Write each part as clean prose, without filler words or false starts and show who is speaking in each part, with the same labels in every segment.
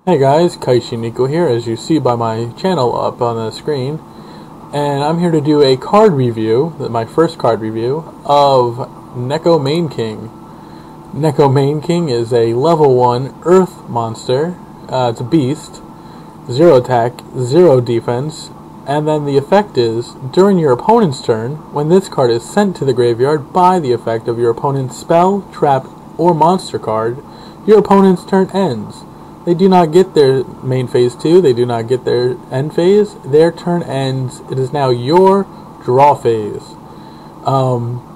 Speaker 1: Hey guys, Neko here, as you see by my channel up on the screen, and I'm here to do a card review, my first card review, of Neko Mane King. Neko Mane King is a level 1 Earth monster. It's a beast, 0 attack, 0 defense, and then the effect is, during your opponent's turn, when this card is sent to the graveyard by the effect of your opponent's spell, trap, or monster card, your opponent's turn ends. They do not get their main phase 2, they do not get their end phase, their turn ends, it is now your draw phase.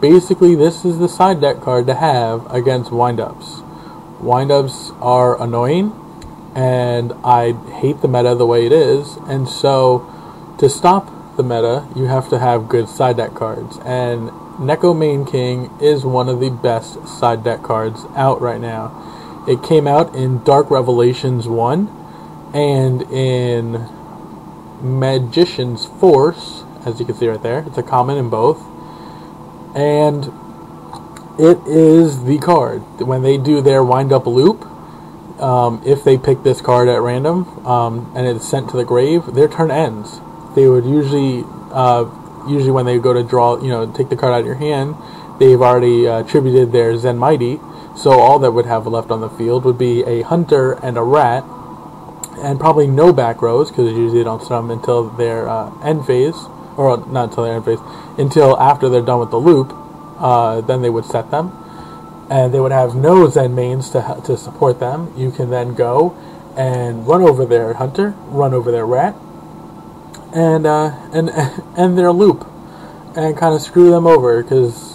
Speaker 1: Basically this is the side deck card to have against windups. Windups are annoying, and I hate the meta the way it is, and so to stop the meta you have to have good side deck cards, and Neko Mane King is one of the best side deck cards out right now. It came out in Dark Revelations 1 and in Magician's Force, as you can see right there. It's a common in both. And it is the card. When they do their wind-up loop, if they pick this card at random and it's sent to the grave, their turn ends. They would usually when they go to draw, take the card out of your hand, they've already attributed their Zen Mighty. So all that would have left on the field would be a hunter and a rat, and probably no back rows, because usually they don't set them until their end phase, or not until their end phase, until after they're done with the loop. Then they would set them, and they would have no Zen mains to support them. You can then go and run over their hunter, run over their rat, and end their loop, and kind of screw them over, because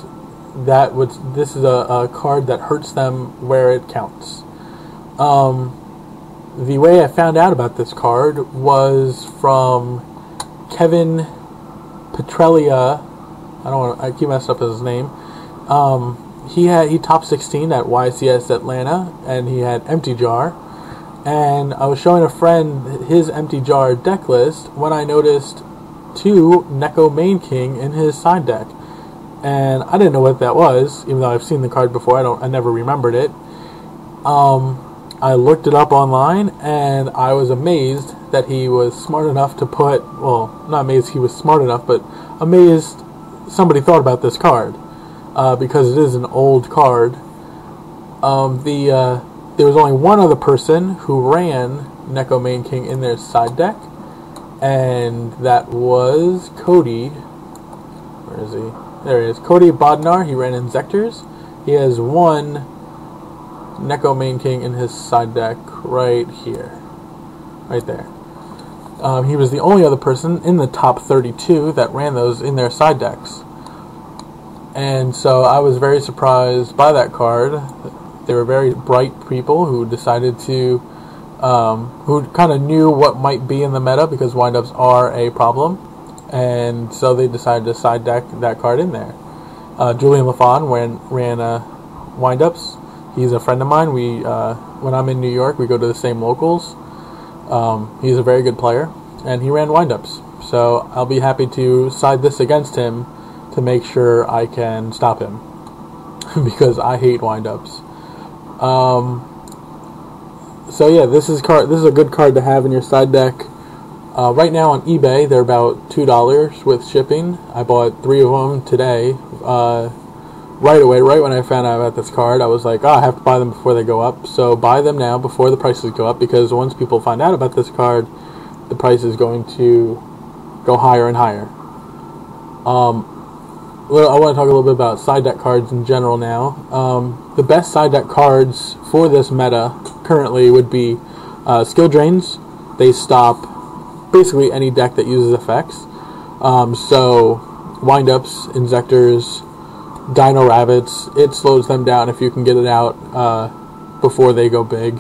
Speaker 1: this is a card that hurts them where it counts. The way I found out about this card was from Kevin Petralia. I keep messing up his name. He top 16 at YCS Atlanta, and he had Empty Jar. And I was showing a friend his Empty Jar deck list when I noticed 2 Neko Mane King in his side deck. And I didn't know what that was, even though I've seen the card before. I never remembered it. I looked it up online, and I was amazed that he was smart enough to put, well, not amazed he was smart enough, but amazed somebody thought about this card, because it is an old card. There was only one other person who ran Neko Mane King in their side deck, and that was Cody. Where is he? There he is. Cody Bodnar. He ran Inzectors. He has one Neko Mane King in his side deck right here. Right there. He was the only other person in the top 32 that ran those in their side decks. And so I was very surprised by that card. They were very bright people who decided to, who kind of knew what might be in the meta, because windups are a problem. And so they decided to side deck that card in there. Julian LaFawn ran windups. He's a friend of mine. When I'm in New York, we go to the same locals. He's a very good player, and he ran windups. So I'll be happy to side this against him to make sure I can stop him, because I hate windups. So yeah, this is a good card to have in your side deck. Right now on eBay, they're about $2 with shipping. I bought 3 of them today. Right away, right when I found out about this card, I was like, I have to buy them before they go up. So buy them now before the prices go up, because once people find out about this card, the price is going to go higher and higher. I want to talk a little bit about side deck cards in general now. The best side deck cards for this meta currently would be Skill Drains. They stop basically any deck that uses effects. So windups, Inzectors, Dino Rabbits, it slows them down if you can get it out before they go big,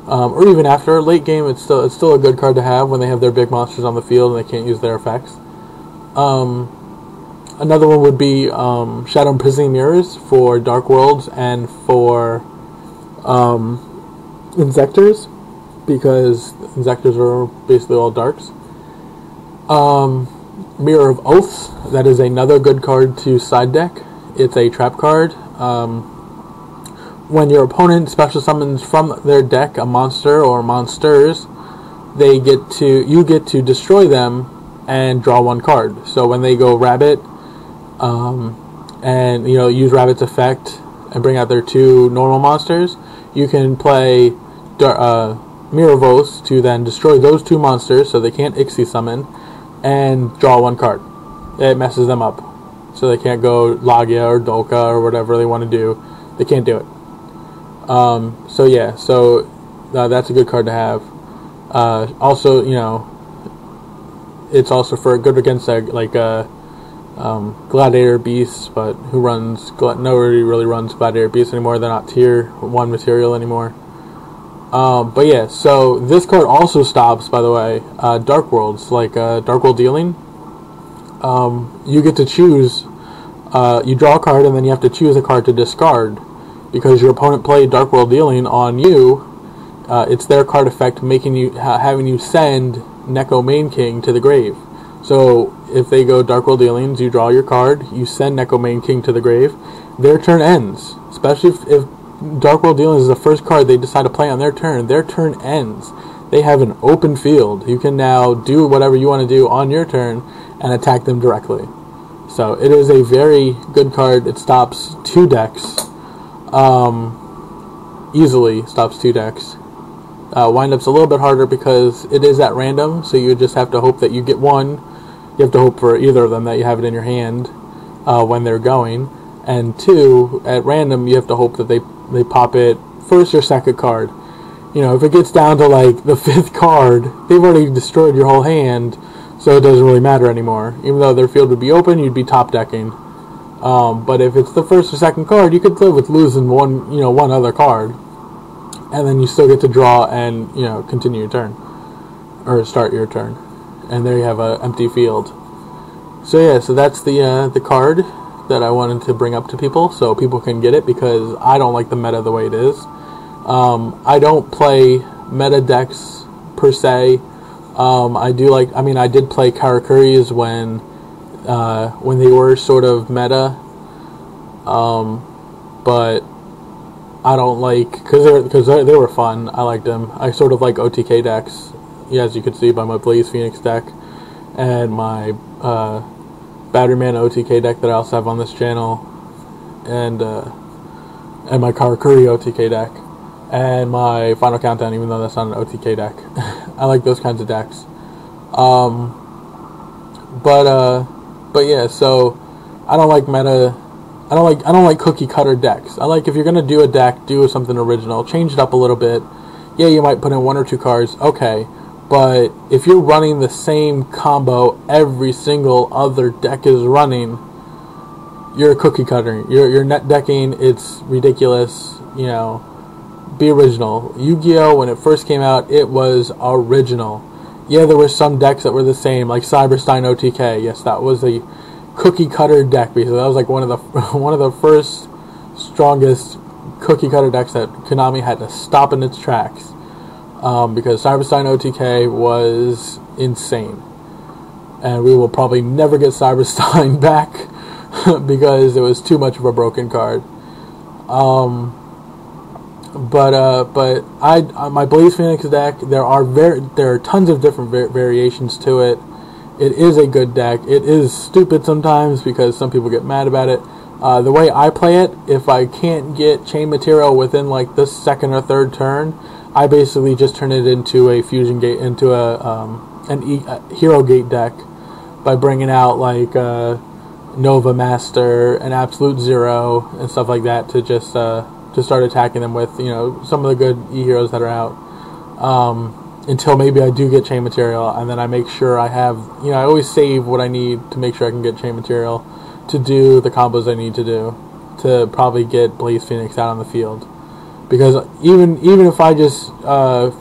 Speaker 1: or even after. Late game, it's still a good card to have when they have their big monsters on the field and they can't use their effects. Another one would be Shadow Imprisoning Mirrors for Dark Worlds and for Inzectors, because Inzectors are basically all darks. Mirror of Oaths, that is another good card to side deck. It's a trap card. when your opponent special summons from their deck a monster or monsters, you get to destroy them and draw one card. So when they go Rabbit, and use Rabbit's effect and bring out their two normal monsters, you can play Miravo's to then destroy those two monsters so they can't Ixie summon and draw one card. It messes them up. So they can't go Lagia or Dolka or whatever they want to do. They can't do it. That's a good card to have. Also, it's also for good against Gladiator Beasts, but nobody really runs Gladiator Beasts anymore. They're not tier 1 material anymore. So this card also stops, by the way, Dark Worlds, Dark World Dealing. You get to choose, you draw a card and then you have to choose a card to discard. Because your opponent played Dark World Dealing on you, it's their card effect having you send Neko Mane King to the grave. So if they go Dark World Dealings, you draw your card, you send Neko Mane King to the grave, their turn ends. Especially if Dark World Dealings is the first card they decide to play on their turn ends. They have an open field. You can now do whatever you want to do on your turn and attack them directly. So it is a very good card. It stops 2 decks. Easily stops 2 decks. Wind-up's a little bit harder because it is at random, so you just have to hope that you get one. You have to hope for either of them that you have it in your hand when they're going. And 2, at random, you have to hope that they pop it first or second card. If it gets down to the 5th card, they've already destroyed your whole hand, so it doesn't really matter anymore. Even though their field would be open, you'd be top decking. But if it's the first or second card, you could live with losing one other card, and then you still get to draw and continue your turn or start your turn, and there you have an empty field. So that's the card that I wanted to bring up to people so people can get it, because I don't like the meta the way it is. I don't play meta decks per se. I did play Karakuris when they were sort of meta, but I don't because they were fun. I liked them. I sort of like OTK decks, as you could see by my Blaze Phoenix deck and my Batteryman OTK deck that I also have on this channel, and my Karakuri OTK deck and my Final Countdown, even though that's not an OTK deck. I like those kinds of decks. So I don't like meta. I don't like cookie cutter decks. I like, if you're gonna do a deck, do something original, change it up a little bit. Yeah, you might put in 1 or 2 cards, okay. But if you're running the same combo every single other deck is running, you're a cookie cutter. You're net decking. It's ridiculous. Be original. Yu-Gi-Oh! When it first came out, it was original. Yeah, there were some decks that were the same, like Cyberstein OTK. Yes, that was a cookie cutter deck, because that was one of the first strongest cookie cutter decks that Konami had to stop in its tracks, because Cyberstein OTK was insane, and we will probably never get Cyberstein back because it was too much of a broken card. My Blaze Phoenix deck, there are tons of different variations to it. It is a good deck. It is stupid sometimes because some people get mad about it. The way I play it, if I can't get chain material within the 2nd or 3rd turn, I basically just turn it into a fusion gate, into a hero gate deck, by bringing out Nova Master and Absolute Zero and stuff like that to just to start attacking them with some of the good E-heroes that are out. Until maybe I do get chain material, and then I make sure I have, I always save what I need to make sure I can get chain material to do the combos I need to do to probably get Blaze Phoenix out on the field. Because even if I just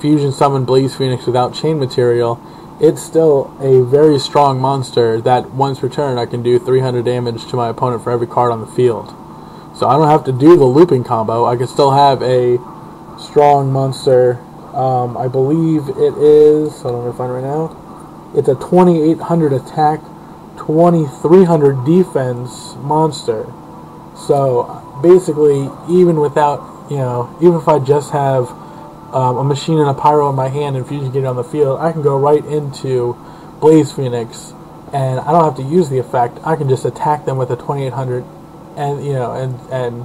Speaker 1: fusion summon Blaze Phoenix without chain material, it's still a very strong monster that once per turn I can do 300 damage to my opponent for every card on the field. So I don't have to do the looping combo. I can still have a strong monster. I believe it is, hold on, let me find it right now. It's a 2800 attack, 2300 defense monster. So basically, even without even if I just have a machine and a pyro in my hand and Fusion Gate on the field, I can go right into Blaze Phoenix, and I don't have to use the effect. I can just attack them with a 2800, and and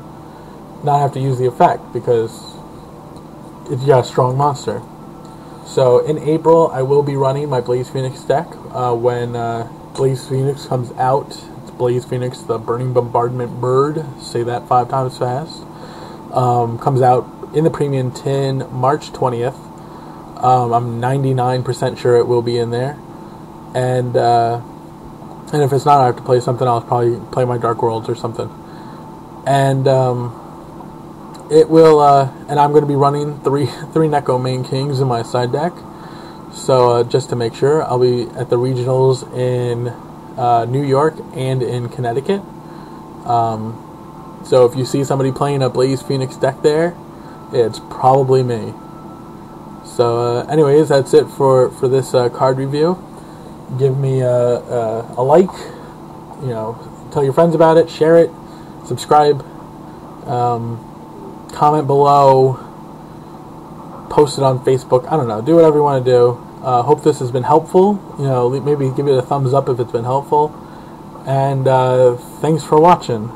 Speaker 1: not have to use the effect because it's got a strong monster. So in April, I will be running my Blaze Phoenix deck when Blaze Phoenix comes out. It's Blaze Phoenix, the Burning Bombardment Bird. Say that 5 times fast. Comes out in the premium tin March 20th. I'm 99% sure it will be in there. And if it's not, I have to play something else. Probably play my Dark Worlds or something. And it will. And I'm going to be running three Neko Mane Kings in my side deck. So just to make sure, I'll be at the regionals in New York and in Connecticut. So if you see somebody playing a Blaze Phoenix deck there, it's probably me. So anyways, that's it for this card review. Give me a like, tell your friends about it, share it, subscribe, comment below, post it on Facebook. I don't know, do whatever you want to do. Hope this has been helpful. Maybe give it a thumbs up if it's been helpful. And thanks for watching.